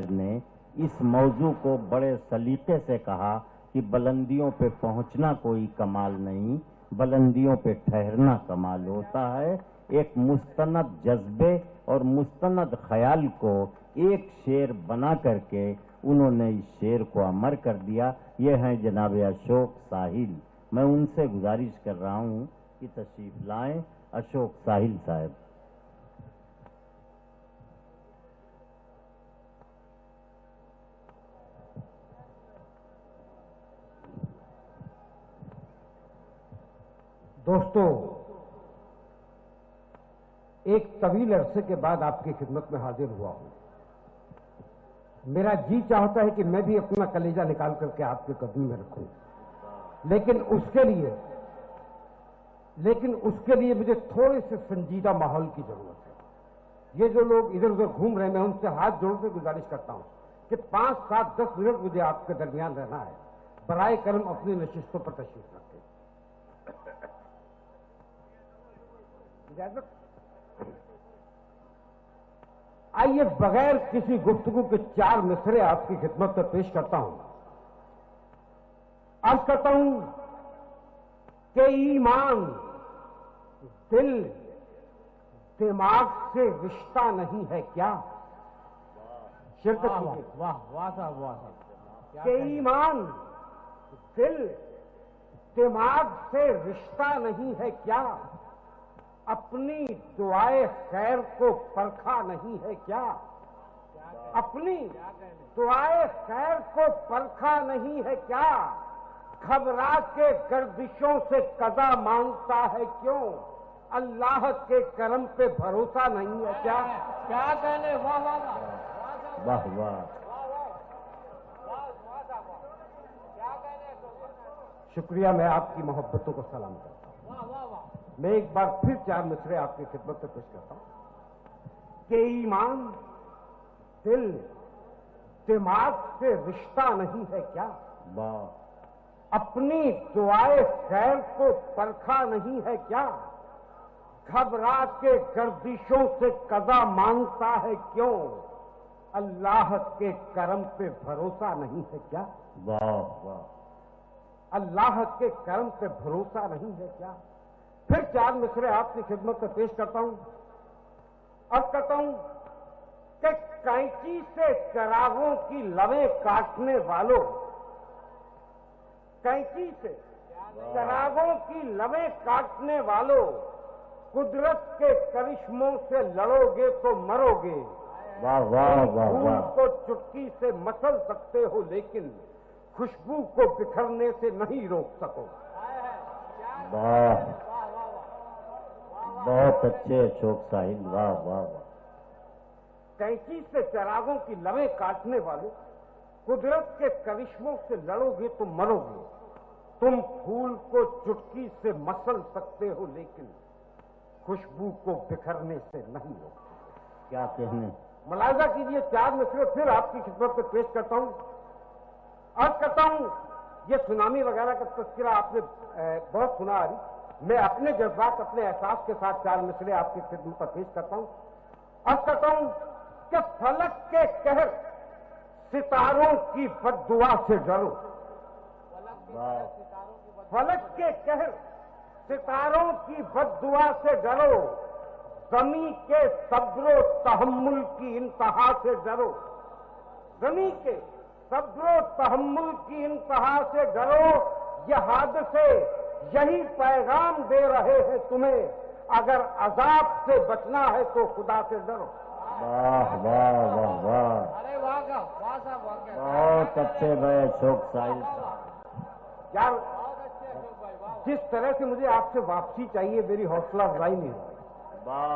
شاعر نے اس موضوع کو بڑے سلیقے سے کہا کہ بلندیوں پہ پہنچنا کوئی کمال نہیں، بلندیوں پہ ٹھہرنا کمال ہوتا ہے۔ ایک مستند جذبے اور مستند خیال کو ایک شعر بنا کر کے انہوں نے اس شعر کو امر کر دیا۔ یہ ہیں جناب اشوک ساحل۔ میں ان سے گزارش کر رہا ہوں کہ تشریف لائیں اشوک ساحل صاحب۔ دوستو، ایک طویل عرصے کے بعد آپ کی خدمت میں حاضر ہوا ہوں۔ میرا جی چاہتا ہے کہ میں بھی اپنا کلیجہ نکال کر کے آپ کے قدم میں رکھوں، لیکن اس کے لیے مجھے تھوڑے سے سنجیدہ ماحول کی ضرورت ہے۔ یہ جو لوگ ادھر ادھر گھوم رہے ہیں، میں ان سے ہاتھ جوڑ کے گزارش کرتا ہوں کہ 5, 7, 10 منٹ مجھے آپ کے درمیان رہنا ہے۔ برائے کرم اپنی نشستوں پر تشریف رکھیں۔ اجازت؟ آئیے بغیر کسی گفتگو کے 4 مصرے آپ کی خدمت میں پیش کرتا ہوں۔ عرض کرتا ہوں کہ ایمان دل دماغ سے رشتہ نہیں ہے کیا؟ شرکت کیجیے۔ واہ واہ صاحب، واہ صاحب۔ کہ ایمان دل دماغ سے رشتہ نہیں ہے کیا؟ اپنی دعائے خیر کو پرکھا نہیں ہے کیا؟ اپنی دعائے خیر کو پرکھا نہیں ہے کیا؟ گھبرا کے گردشوں سے قضا مانگتا ہے کیوں؟ اللہ کے کرم پہ بھروسہ نہیں ہے کیا؟ کیا کہنے؟ واہ واہ واہ واہ۔ شکریہ، میں آپ کی محبتوں کو سلام کرتا ہوں۔ میں ایک بار پھر 4 مصرے آپ کی خدمت میں پیش کرتا ہوں کہ ایمان دل دماغ سے رشتہ نہیں ہے کیا؟ اپنی دعائے خیر کو پرکھا نہیں ہے کیا؟ گھبرا کے گردشوں سے قضا مانگتا ہے کیوں؟ اللہ کے کرم پہ بھروسہ نہیں ہے کیا؟ واہ واہ۔ اللہ کے کرم پہ بھروسہ نہیں ہے کیا؟ پھر 4 مصرے آپ کی خدمت میں پیش کرتا ہوں۔ اب کہتا ہوں کہ کینچی سے چراغوں کی لویں کاٹنے والوں، کینچی سے چراغوں کی لویں کاٹنے والوں، قدرت کے کرشموں سے لڑو گے تو مرو گے۔ واہ واہ واہ پھول واہ۔ کو چٹکی سے مسل سکتے ہو لیکن خوشبو کو بکھرنے سے نہیں روک سکو۔ واہ، بہت اچھے اشوک ساحل، واہ واہ واہ۔ کینچی سے چراغوں کی لویں کاٹنے والے، قدرت کے کرشموں سے لڑو گے تو مرو گے۔ تم پھول کو چٹکی سے مسل سکتے ہو لیکن خوشبو کو بکھرنے سے نہیں روک سکتے۔ کیا کہنے؟ ملاحظہ کیجیے، 4 مصرے پھر آپ کی خدمت میں پیش کرتا ہوں۔ عرض کرتا ہوں، یہ سونامی وغیرہ کا تذکرہ آپ نے بہت سنا آ رہی، میں اپنے جذبات، اپنے احساس کے ساتھ 4 مصرے آپ کی خدمت پر پیش کرتا ہوں۔ عرض کرتا ہوں کہ فلک کے قہر ستاروں کی بد دعا سے ڈرو۔ فلک کے قہر ستاروں کی بد دعا سے ڈرو، زمین کے صبر و تحمل کی انتہا سے ڈرو۔ زمین کے صبر و تحمل کی انتہا سے ڈرو، یہ حادثے یہی پیغام دے رہے ہیں تمہیں، اگر عذاب سے بچنا ہے تو خدا سے ڈرو۔ واہ واہ واہ واہ، بہت اچھے بھائی اشوک ساحل صاحب۔ یار، جس طرح سے مجھے آپ سے واپسی چاہیے میری حوصلہ افزائی نہیں ہوئی۔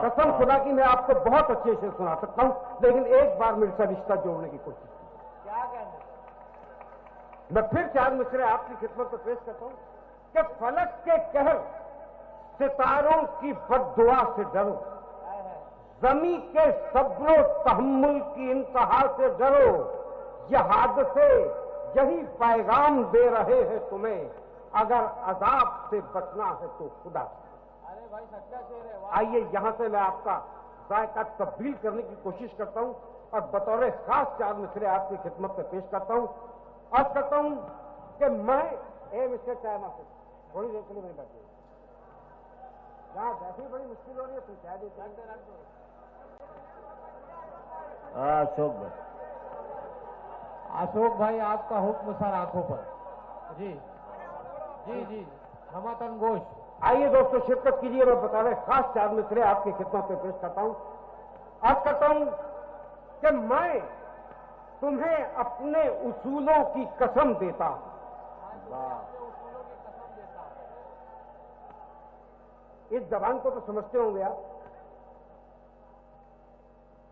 قسم خدا کی میں آپ کو بہت اچھے سے سنا سکتا ہوں، لیکن ایک بار میرے سے رشتہ جوڑنے کی کوشش کی۔ میں پھر 4 مصرے آپ کی خدمت کو پیش کرتا ہوں کہ فلک کے قہر ستاروں کی بد دعا سے ڈرو، زمین کے صبر و تحمل کی انتہا سے ڈرو، یہ حادثے یہی پیغام دے رہے ہیں تمہیں، اگر عذاب سے بچنا ہے تو خدا سے۔ آئیے یہاں سے میں آپ کا ذائقہ تبدیل کرنے کی کوشش کرتا ہوں और बतौर खास 4 मिसरे आपकी खिदमत में पेश करता हूं। अर्ज करता हूं कि मैं मिस्टर चाय माफी थोड़ी देर के लिए नहीं बैठी, यहाँ बैठी बड़ी मुश्किल हो रही है, तो चाय देते अशोक भाई आपका हुक्म सर आंखों पर। जी जी जी हमतन घोष। आइए दोस्तों शिरकत कीजिए, मैं बता रहे खास 4 मिसरे आपकी खिदमत में पेश करता हूं। आज करता हूं कि मैं तुम्हें अपने उसूलों की कसम देता हूं। इस जबान को तो समझते होंगे आप।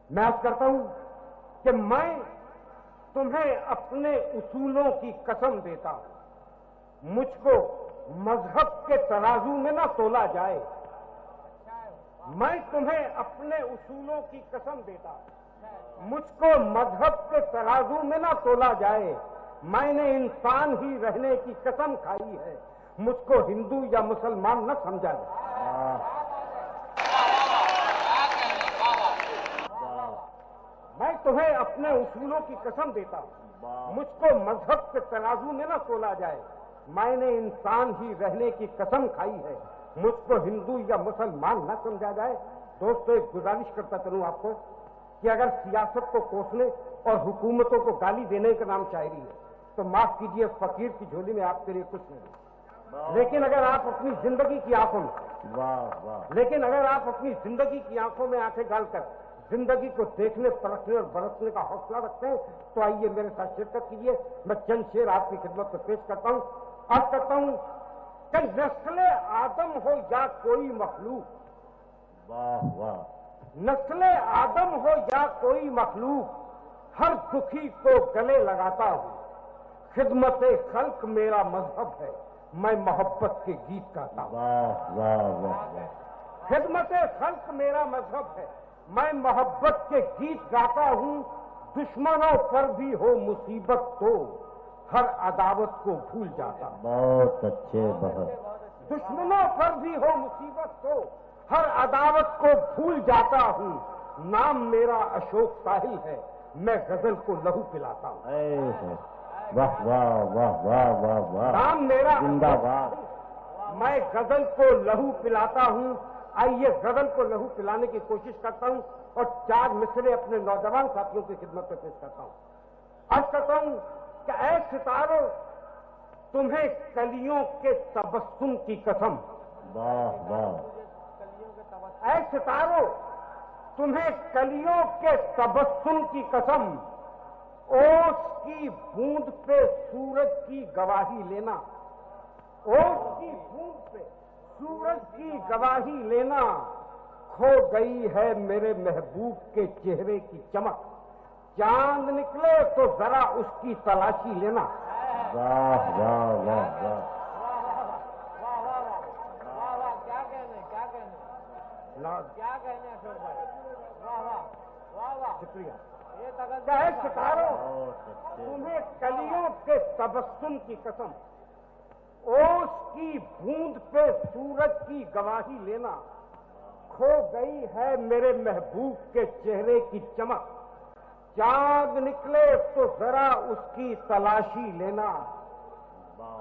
मैं अर्ज करता हूं कि मैं तुम्हें अपने उसूलों की कसम देता हूं। मुझको मजहब के तराजू में ना तोला जाए। मैं तुम्हें अपने उसूलों की कसम देता हूं। मुझको मजहब के तराजू में ना तोला जाए। मैंने इंसान ही रहने की कसम खाई है। मुझको हिंदू या मुसलमान न समझा जाए। मैं तुम्हें अपने उसूलों की कसम देता हूं। मुझको मजहब के तराजू में न तोला जाए। मैंने इंसान ही रहने की कसम खाई है। मुझको हिंदू या मुसलमान न समझा जाए। दोस्तों एक गुजारिश करता चलूं आपको कि अगर सियासत को कोसने और हुकूमतों को गाली देने का नाम शायरी है तो माफ कीजिए, फकीर की झोली में आपके लिए कुछ नहीं। लेकिन अगर आप अपनी जिंदगी की आंखों में लेकिन अगर आप अपनी जिंदगी की आंखों में आंखें डालकर जिंदगी को देखने, परखने और बरतने का हौसला रखते हैं तो आइए मेरे साथ शिरकत कीजिए। मैं चंद शेर आपकी खिदमत में पेश करता हूं। अर्ज करता हूं कि नस्ले आदम हो या कोई मखलूक, नस्ले आदम हो या कोई मखलूक, हर दुखी को गले लगाता हूं। खिदमत खल्क मेरा मजहब है, मैं मोहब्बत के गीत गाता हूं। खिदमत खल्क मेरा मजहब है, मैं मोहब्बत के गीत गाता हूं। दुश्मनों पर भी हो मुसीबत तो हर अदावत को भूल जाता हूं। बहुत अच्छे, बहुत। दुश्मनों पर भी हो मुसीबत तो हर अदावत को भूल जाता हूं। नाम मेरा अशोक साहिल है, मैं गजल को लहू पिलाता हूं। वाह वाह वाह वाह वाह वाह। नाम मेरा जिंदाबाद। मैं गजल को लहू पिलाता हूं। आइए गजल को लहू पिलाने की कोशिश करता हूं और 4 मिसरे अपने नौजवान साथियों की खिदमत में पेश करता हूं। अर्ज करता हूं कि ऐ सितारों तुम्हें कलियों के तबस्सुम की कसम। वाह वाह। ऐ सितारों तुम्हें कलियों के तबस्सुम की कसम। ओस की बूंद पे सूरज की गवाही लेना। ओस की बूंद पे सूरज की गवाही लेना। खो गई है मेरे महबूब के चेहरे की चमक। चांद निकले तो जरा उसकी तलाशी लेना। वाह वाह वाह वाह। क्या कहने अशोक भाई। वाह वाह वाह वाह। शुक्रिया। ये तगड़ चाहे सितारों बहुत तुम्हें कलियों के तबस्सुम की कसम। ओस की बूंद पे सूरज की गवाही लेना। खो गई है मेरे महबूब के चेहरे की चमक। चांद निकले तो जरा उसकी तलाशी लेना।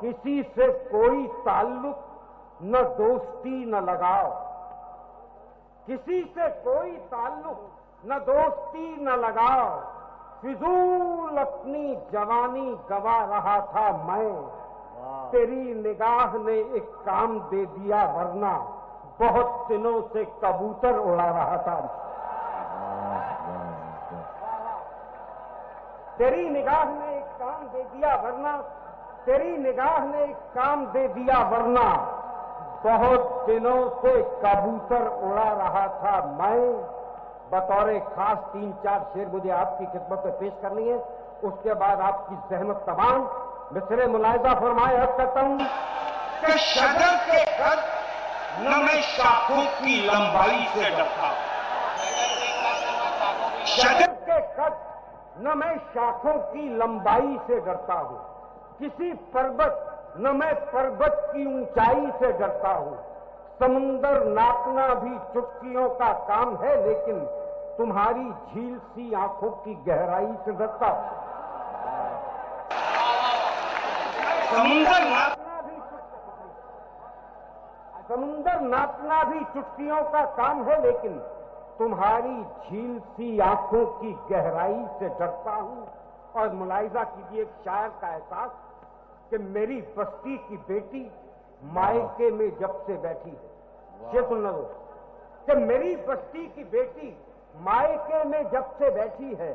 किसी से कोई ताल्लुक न दोस्ती न लगाओ। किसी से कोई ताल्लुक न दोस्ती न लगाओ। फिजूल अपनी जवानी गवा रहा था मैं। तेरी निगाह ने एक काम दे दिया वरना बहुत दिनों से कबूतर उड़ा रहा था। तेरी निगाह ने एक काम दे दिया वरना, तेरी निगाह ने एक काम दे दिया वरना बहुत दिनों से कबूतर उड़ा रहा था मैं। बतौर खास 3-4 शेर मुझे आपकी खिदमत में पेश करनी है। उसके बाद आपकी जहमत तमाम मिसरे मुलायजा फरमाए। अर्ज करता हूं कि शजर के कद न मैं शाखों की लंबाई से डरता। शजर के कद न मैं शाखों की लंबाई से डरता हूं। किसी पर्वत न मैं पर्वत की ऊंचाई से डरता हूं। समुंदर नापना भी चुटकियों का काम है, लेकिन तुम्हारी झील सी आंखों की गहराई से डरता हूं। समुंदर नापना भी चुटकियों का काम है, लेकिन तुम्हारी झील सी आंखों की गहराई से डरता हूं। और मुलाहिजा कीजिए एक शायर का एहसास कि मेरी बस्ती की बेटी मायके में जब से बैठी है, ये सुन लो कि मेरी बस्ती की बेटी मायके में जब से बैठी है,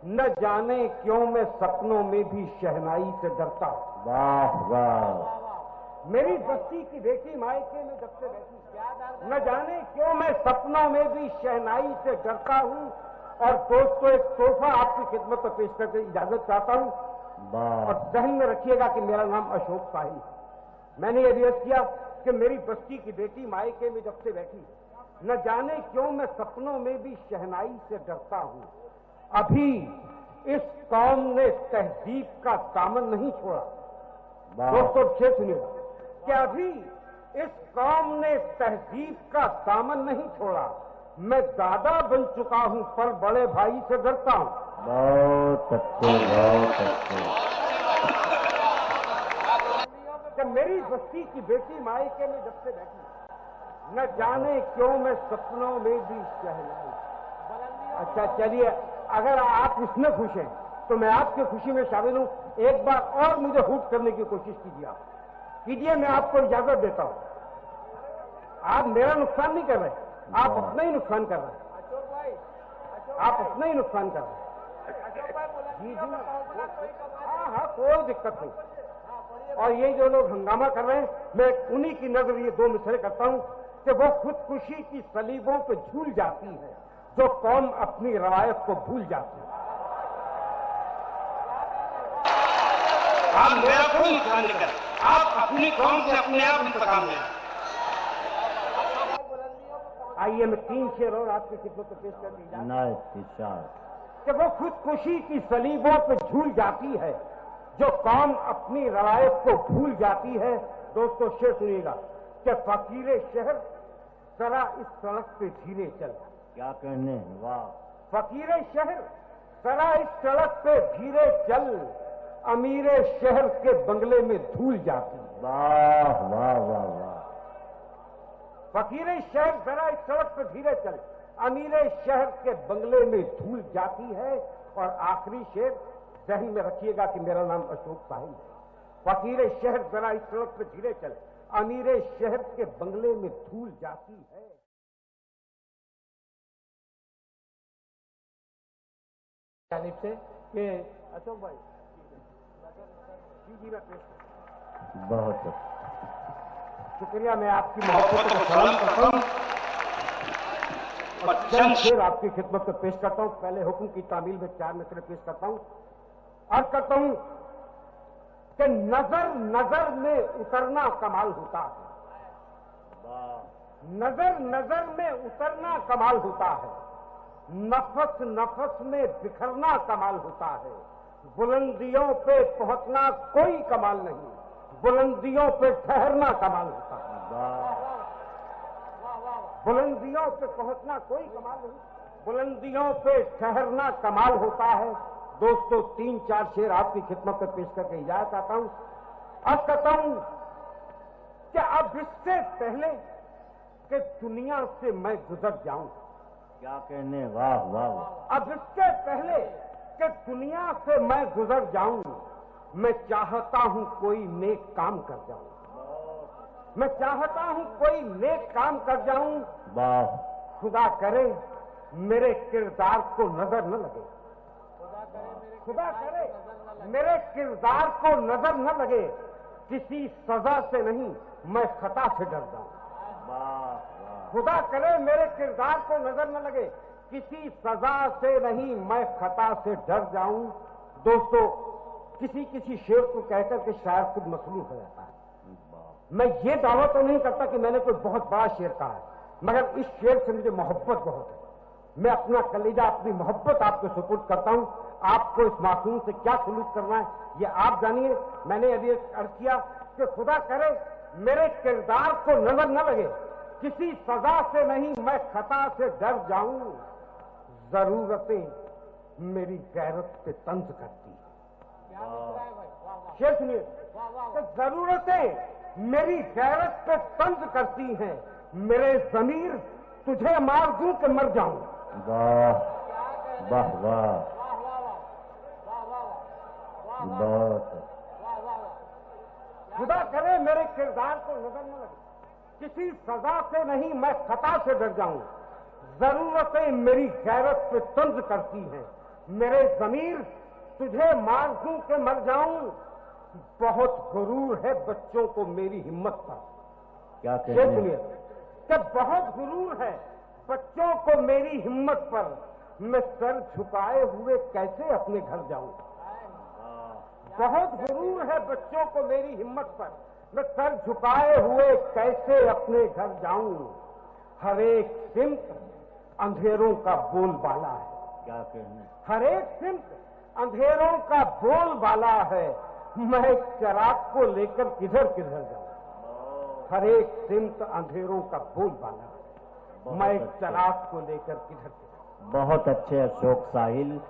न जाने क्यों मैं सपनों में भी शहनाई से डरता हूं। वाह वाह। मेरी बस्ती की बेटी मायके में जब से बैठी, न जाने क्यों मैं सपनों में भी शहनाई से डरता हूं। और दोस्तों एक तोहफा आपकी खिदमत में पेश करके इजाजत चाहता हूं। और जहन में रखिएगा कि मेरा नाम अशोक साहिल है। मैंने ये रियज किया कि मेरी बस्ती की बेटी मायके में जब से बैठी, न जाने क्यों मैं सपनों में भी शहनाई से डरता हूं। अभी इस कौम ने तहजीब का दामन नहीं छोड़ा। दोस्तों शेर सुनिएगा कि अभी इस कौम ने तहजीब का दामन नहीं छोड़ा। मैं दादा बन चुका हूं पर बड़े भाई से डरता हूं। बहुत अच्छे, बहुत अच्छे। कि मेरी बस्ती की बेटी मायके में जब से बैठी, न जाने क्यों मैं सपनों में भी शहनाई। अच्छा चलिए, अगर आप इसमें खुश हैं तो मैं आपकी खुशी में शामिल हूं। एक बार और मुझे हुट करने की कोशिश कीजिए, आप कीजिए, मैं आपको इजाजत देता हूं। आप मेरा नुकसान नहीं कर रहे, आप अपना ही नुकसान कर रहे हैं। आप अपना ही नुकसान कर रहे हैं। जी जी, हाँ, कोई दिक्कत नहीं। और ये जो लोग हंगामा कर रहे हैं, मैं उन्हीं की नजर ये दो मिसरे करता हूं कि वो खुदकुशी की सलीबों पे झूल जाती है जो कौम अपनी रवायत को भूल जाती है। आप मेरा कोई नुकसान नहीं कर, आप अपनी कौम से अपने आप इंतकाम लें। आइए मैं 3 शेर और आपकी खिदमत में पेश कर दीजिए कि वो खुदकुशी की सलीबों पे झूल जाती है जो कौम अपनी रवायत को भूल जाती है। दोस्तों शेर सुनिएगा कि फकीरे शहर जरा इस सड़क पे धीरे चल। क्या कहने, वाह। फकीरे शहर जरा इस सड़क पे धीरे चल, अमीरे शहर के बंगले में धूल जाती। वाह वाह वाह वाह। फकीरे शहर जरा इस सड़क पे धीरे चल, अमीरे शहर के बंगले में धूल जाती है। और आखिरी शेर जहन में रखिएगा कि मेरा नाम अशोक साहिल है। फकीरे शहर जरा इस सड़क पे धीरे चल, अमीरे शहर के बंगले में धूल जाती है। जानिब से कि अशोक भाई जी मैं पेश बहुत अच्छा। शुक्रिया, मैं आपकी मोहब्बत को सलाम करता हूं और चंद शेर आपकी खिदमत में पेश करता हूं। पहले हुक्म की तामील में 4 मिसरे पेश करता हूं। अर्ज करता हूं कि नजर नजर में उतरना कमाल होता है। नजर नजर में उतरना कमाल होता है, नफस नफस में बिखरना कमाल होता है। बुलंदियों पे पहुंचना कोई कमाल नहीं, बुलंदियों पे ठहरना कमाल होता है। बुलंदियों पे पहुंचना कोई कमाल नहीं, बुलंदियों पे ठहरना कमाल होता है। दोस्तों 3-4 शेर आपकी खिदमत में पेश करके इजाजत चाहता हूं। अब कहता हूं कि अब इससे पहले कि दुनिया से मैं गुजर जाऊं, क्या कहने, वाह वाह वाह। अब इससे पहले कि दुनिया से मैं गुजर जाऊं, मैं चाहता हूं कोई नेक काम कर जाऊं। मैं चाहता हूं कोई नेक काम कर जाऊं। वाह। खुदा करे मेरे किरदार को नजर न लगे, खुदा करे मेरे किरदार को नजर न लगे, किसी सजा से नहीं मैं खता से डर जाऊं। खुदा करे मेरे किरदार को नजर न लगे, किसी सजा से नहीं मैं खता से डर जाऊं। दोस्तों किसी किसी शेर को कहकर के शायर खुद मसरूफ हो जाता है। मैं ये दावा तो नहीं करता कि मैंने कोई बहुत बड़ा शेर कहा है, मगर इस शेर से मुझे मोहब्बत बहुत है। मैं अपना कलीजा, अपनी मोहब्बत आपको सुपुर्द करता हूं। आपको इस मासूम से क्या सलूक करना है ये आप जानिए। मैंने अभी अर्ज किया कि खुदा करे मेरे किरदार को नजर न लगे, किसी सजा से नहीं मैं खता से डर जाऊं। जरूरतें मेरी गैरत पे तंज करती हैं। क्या लिख रहा है भाई? वाह वाह शेर सुनिए, वाह वाह कि जरूरतें मेरी गैरत पे तंज करती हैं, मेरे जमीर तुझे मार दूं कि मर जाऊं। वाह वाह वाह वाह वाह वाह वाह वाह वाह वाह बहुत वाह वाह वाह। खुदा करे मेरे किरदार को नजर न लगे, किसी सजा से नहीं मैं खता से डर जाऊं। जरूरतें मेरी गैरत पे तंज करती हैं, मेरे जमीर तुझे मार दूं कि मर जाऊं। बहुत गुरूर है बच्चों को मेरी हिम्मत पर। क्या ये कहने सुनिए कि बहुत गुरूर है बच्चों को मेरी हिम्मत पर, मैं सर झुकाए हुए कैसे अपने घर जाऊं। बहुत गुरूर है बच्चों को मेरी हिम्मत पर, मैं सर झुकाए हुए कैसे अपने घर जाऊं। हर एक सिमत अंधेरों का बोलबाला है, क्या कहने हर एक सिमत अंधेरों का बोलबाला है, मैं चिराग को लेकर किधर किधर जाऊं। हर एक सिमत अंधेरों का बोलबाला है, मैं चिराग को लेकर किधर किधर। बहुत अच्छे अशोक साहिल।